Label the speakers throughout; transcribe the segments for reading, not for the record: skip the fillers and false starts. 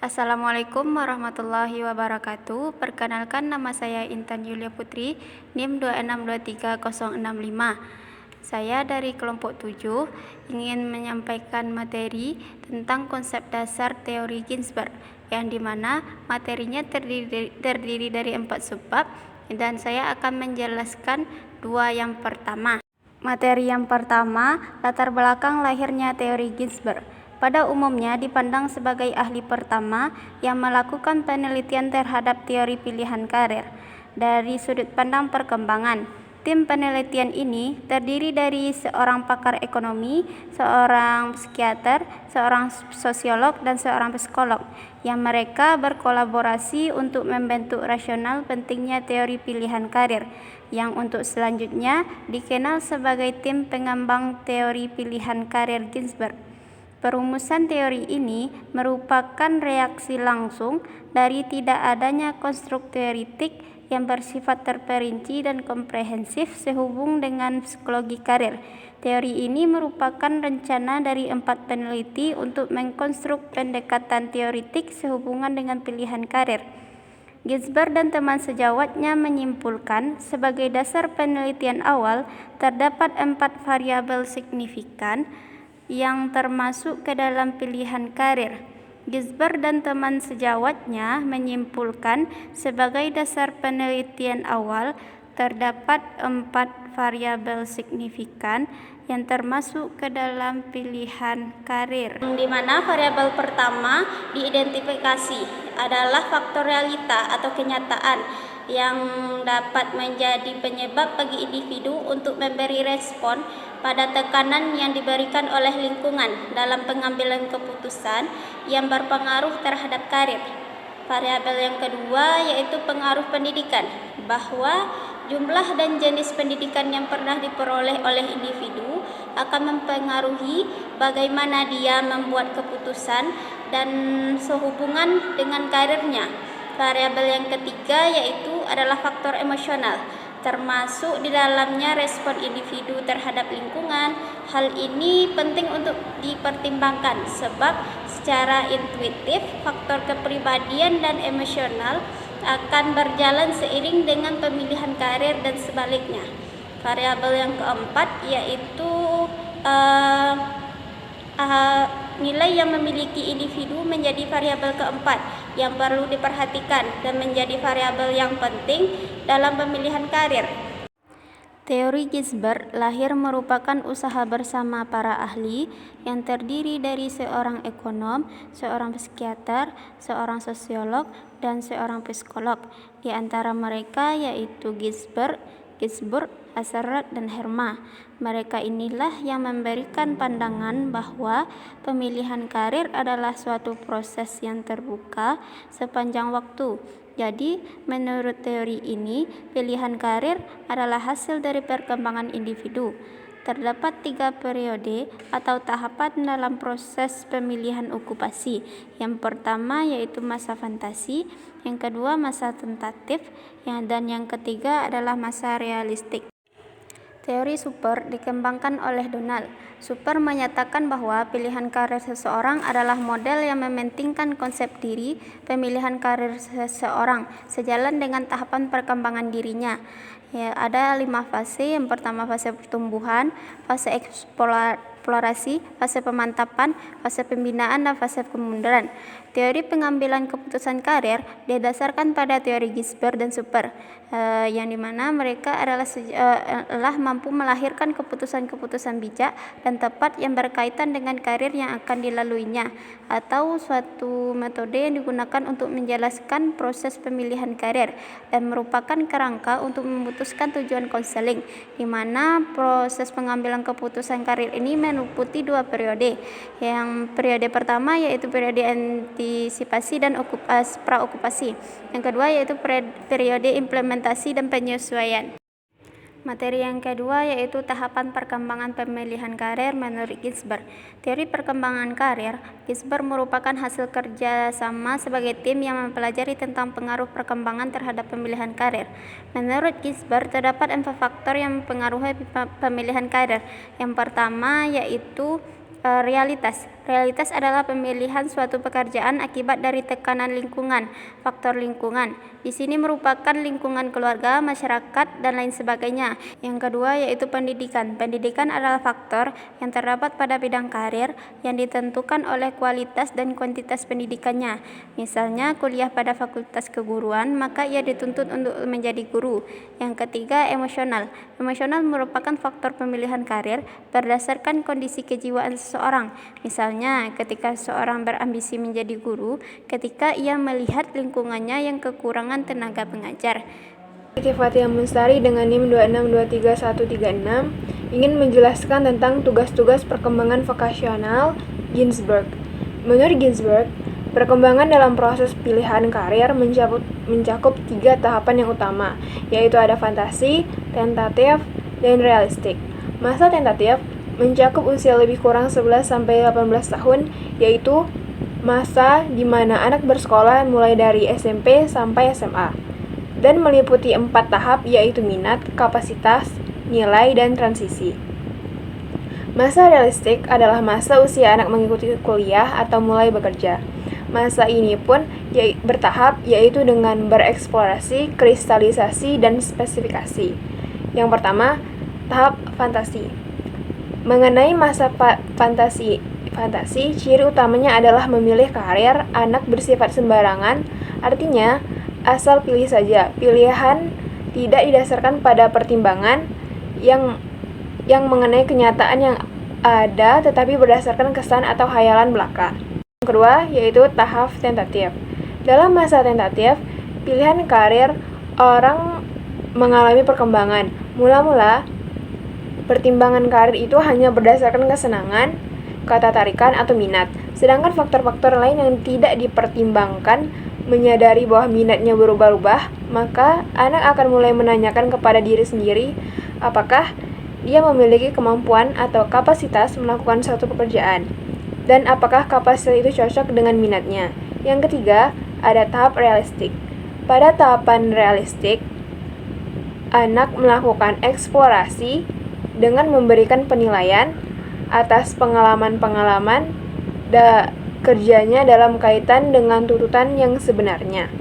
Speaker 1: Assalamualaikum warahmatullahi wabarakatuh. Perkenalkan, nama saya Intan Yulia Putri, NIM 2623065. Saya dari kelompok 7 ingin menyampaikan materi tentang konsep dasar teori Ginsberg, yang dimana materinya terdiri dari 4 subbab, dan saya akan menjelaskan 2 yang pertama. Materi yang pertama, latar belakang lahirnya teori Ginsberg. Pada umumnya dipandang sebagai ahli pertama yang melakukan penelitian terhadap teori pilihan karir dari sudut pandang perkembangan. Tim penelitian ini terdiri dari seorang pakar ekonomi, seorang psikiater, seorang sosiolog, dan seorang psikolog, yang mereka berkolaborasi untuk membentuk rasional pentingnya teori pilihan karir, yang untuk selanjutnya dikenal sebagai tim pengembang teori pilihan karir Ginsberg. Perumusan teori ini merupakan reaksi langsung dari tidak adanya konstruk teoritik yang bersifat terperinci dan komprehensif sehubung dengan psikologi karir. Teori ini merupakan rencana dari 4 peneliti untuk mengkonstruk pendekatan teoritik sehubungan dengan pilihan karir. Ginsberg dan teman sejawatnya menyimpulkan sebagai dasar penelitian awal terdapat 4 variabel signifikan yang termasuk ke dalam pilihan karir. Ginsberg dan teman sejawatnya menyimpulkan sebagai dasar penelitian awal terdapat 4 variabel signifikan yang termasuk ke dalam pilihan karir, di mana variabel pertama diidentifikasi adalah faktor realita atau kenyataan yang dapat menjadi penyebab bagi individu untuk memberi respon pada tekanan yang diberikan oleh lingkungan dalam pengambilan keputusan yang berpengaruh terhadap karir. Variabel yang kedua yaitu pengaruh pendidikan, bahwa jumlah dan jenis pendidikan yang pernah diperoleh oleh individu akan mempengaruhi bagaimana dia membuat keputusan dan sehubungan dengan karirnya. Variabel yang ketiga yaitu adalah faktor emosional, termasuk di dalamnya respon individu terhadap lingkungan. Hal ini penting untuk dipertimbangkan sebab secara intuitif faktor kepribadian dan emosional akan berjalan seiring dengan pemilihan karir dan sebaliknya. Variabel yang keempat yaitu nilai yang memiliki individu menjadi variabel keempat yang perlu diperhatikan dan menjadi variabel yang penting dalam pemilihan karir. Teori Ginsberg lahir merupakan usaha bersama para ahli yang terdiri dari seorang ekonom, seorang psikiater, seorang sosiolog, dan seorang psikolog. Di antara mereka yaitu Ginsberg, Husserl, dan Herma. Mereka inilah yang memberikan pandangan bahwa pemilihan karir adalah suatu proses yang terbuka sepanjang waktu. Jadi, menurut teori ini, pilihan karir adalah hasil dari perkembangan individu. Terdapat 3 periode atau tahapan dalam proses pemilihan okupasi. Yang pertama yaitu masa fantasi, yang kedua masa tentatif, dan yang ketiga adalah masa realistik. Teori Super dikembangkan oleh Donald. Super menyatakan bahwa pilihan karir seseorang adalah model yang mementingkan konsep diri pemilihan karir seseorang sejalan dengan tahapan perkembangan dirinya. Ada 5 fase. Yang pertama fase pertumbuhan, fase eksplorasi, fase pemantapan, fase pembinaan, dan fase kemunduran. Teori pengambilan keputusan karir didasarkan pada teori Ginsberg dan Super, yang dimana mereka adalah mampu melahirkan keputusan-keputusan bijak dan tepat yang berkaitan dengan karir yang akan dilaluinya, atau suatu metode yang digunakan untuk menjelaskan proses pemilihan karir dan merupakan kerangka untuk memutuskan tujuan konseling, di mana proses pengambilan keputusan karir ini meliputi 2 periode. Yang periode pertama yaitu periode antisipasi dan praokupasi. Yang kedua yaitu periode implementasi dan penyesuaian. Materi yang kedua yaitu tahapan perkembangan pemilihan karir menurut Ginsberg. Teori perkembangan karir Ginsberg merupakan hasil kerja sama sebagai tim yang mempelajari tentang pengaruh perkembangan terhadap pemilihan karir. Menurut Ginsberg terdapat 4 faktor yang mempengaruhi pemilihan karir. Yang pertama yaitu realitas, Realitas adalah pemilihan suatu pekerjaan akibat dari tekanan lingkungan, faktor lingkungan. Di sini merupakan lingkungan keluarga, masyarakat, dan lain sebagainya. Yang kedua yaitu pendidikan. Pendidikan adalah faktor yang terdapat pada bidang karir yang ditentukan oleh kualitas dan kuantitas pendidikannya. Misalnya kuliah pada fakultas keguruan, maka ia dituntut untuk menjadi guru. Yang ketiga emosional. Emosional merupakan faktor pemilihan karir berdasarkan kondisi kejiwaan seseorang. Misalnya, ketika seorang berambisi menjadi guru, ketika ia melihat lingkungannya yang kekurangan tenaga pengajar.
Speaker 2: Siti Fathia Munstari dengan NIM 2623136 ingin menjelaskan tentang tugas-tugas perkembangan vokasional Ginsberg. Menurut Ginsberg, perkembangan dalam proses pilihan karir mencakup 3 tahapan yang utama, yaitu ada fantasi, tentatif, dan realistik. Masa tentatif mencakup usia lebih kurang 11-18 tahun, yaitu masa di mana anak bersekolah mulai dari SMP sampai SMA, dan meliputi 4 tahap, yaitu minat, kapasitas, nilai, dan transisi. Masa realistik adalah masa usia anak mengikuti kuliah atau mulai bekerja. Masa ini pun bertahap, yaitu dengan bereksplorasi, kristalisasi, dan spesifikasi. Yang pertama, tahap fantasi. Mengenai masa fantasi, ciri utamanya adalah memilih karir. Anak bersifat sembarangan, artinya asal pilih saja. Pilihan tidak didasarkan pada pertimbangan yang mengenai kenyataan yang ada, tetapi berdasarkan kesan atau hayalan belaka. Yang kedua, yaitu tahap tentatif. Dalam masa tentatif, pilihan karir orang mengalami perkembangan. Mula-mula, pertimbangan karir itu hanya berdasarkan kesenangan, ketertarikan, atau minat. Sedangkan faktor-faktor lain yang tidak dipertimbangkan menyadari bahwa minatnya berubah-ubah, maka anak akan mulai menanyakan kepada diri sendiri apakah dia memiliki kemampuan atau kapasitas melakukan suatu pekerjaan, dan apakah kapasitas itu cocok dengan minatnya. Yang ketiga, ada tahap realistik. Pada tahapan realistik, anak melakukan eksplorasi dengan memberikan penilaian atas pengalaman-pengalaman kerjanya dalam kaitan dengan tuntutan yang sebenarnya.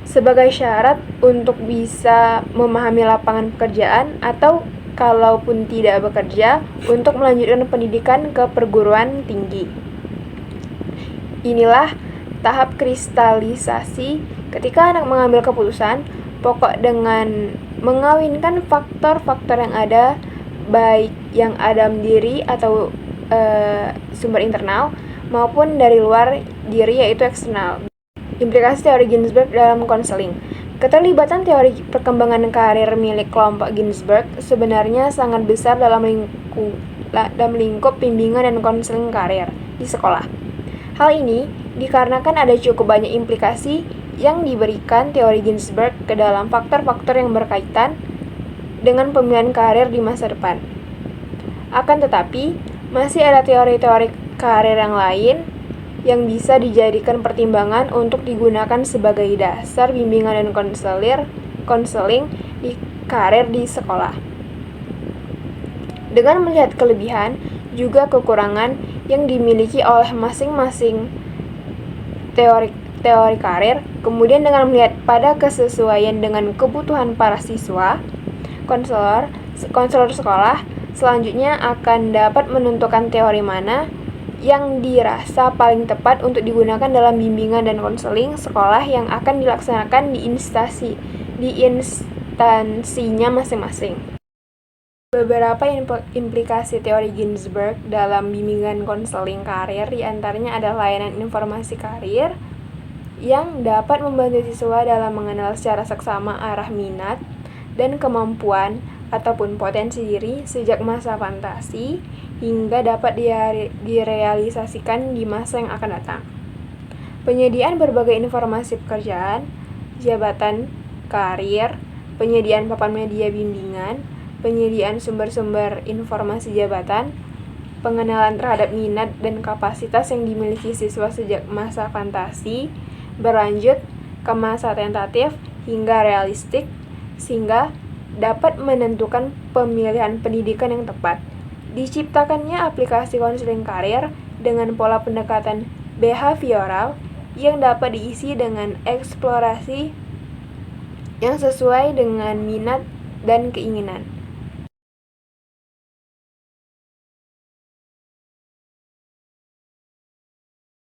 Speaker 2: Sebagai syarat untuk bisa memahami lapangan pekerjaan atau kalaupun tidak bekerja, untuk melanjutkan pendidikan ke perguruan tinggi. Inilah tahap kristalisasi ketika anak mengambil keputusan pokok dengan mengawinkan faktor-faktor yang ada, baik yang ada diri atau sumber internal maupun dari luar diri, yaitu eksternal. Implikasi teori Ginsberg dalam konseling. Keterlibatan teori perkembangan karir milik kelompok Ginsberg sebenarnya sangat besar dalam lingkup bimbingan dan konseling karir di sekolah. Hal ini dikarenakan ada cukup banyak implikasi yang diberikan teori Ginsberg ke dalam faktor-faktor yang berkaitan dengan pemilihan karir di masa depan. Akan tetapi, masih ada teori-teori karir yang lain yang bisa dijadikan pertimbangan untuk digunakan sebagai dasar bimbingan dan konseling di karir di sekolah. Dengan melihat kelebihan juga kekurangan yang dimiliki oleh masing-masing teori karir, kemudian dengan melihat pada kesesuaian dengan kebutuhan para siswa, konselor sekolah selanjutnya akan dapat menentukan teori mana yang dirasa paling tepat untuk digunakan dalam bimbingan dan konseling sekolah yang akan dilaksanakan di instansinya masing-masing. Beberapa implikasi teori Ginsberg dalam bimbingan konseling karir diantaranya adalah layanan informasi karir yang dapat membantu siswa dalam mengenal secara seksama arah minat dan kemampuan ataupun potensi diri sejak masa fantasi hingga dapat direalisasikan di masa yang akan datang. Penyediaan berbagai informasi pekerjaan, jabatan, karir, penyediaan papan media bimbingan, penyediaan sumber-sumber informasi jabatan, pengenalan terhadap minat dan kapasitas yang dimiliki siswa sejak masa fantasi, berlanjut ke masa tentatif hingga realistik, sehingga dapat menentukan pemilihan pendidikan yang tepat. Diciptakannya aplikasi konseling karir dengan pola pendekatan behavioral yang dapat diisi dengan eksplorasi yang sesuai dengan minat dan keinginan.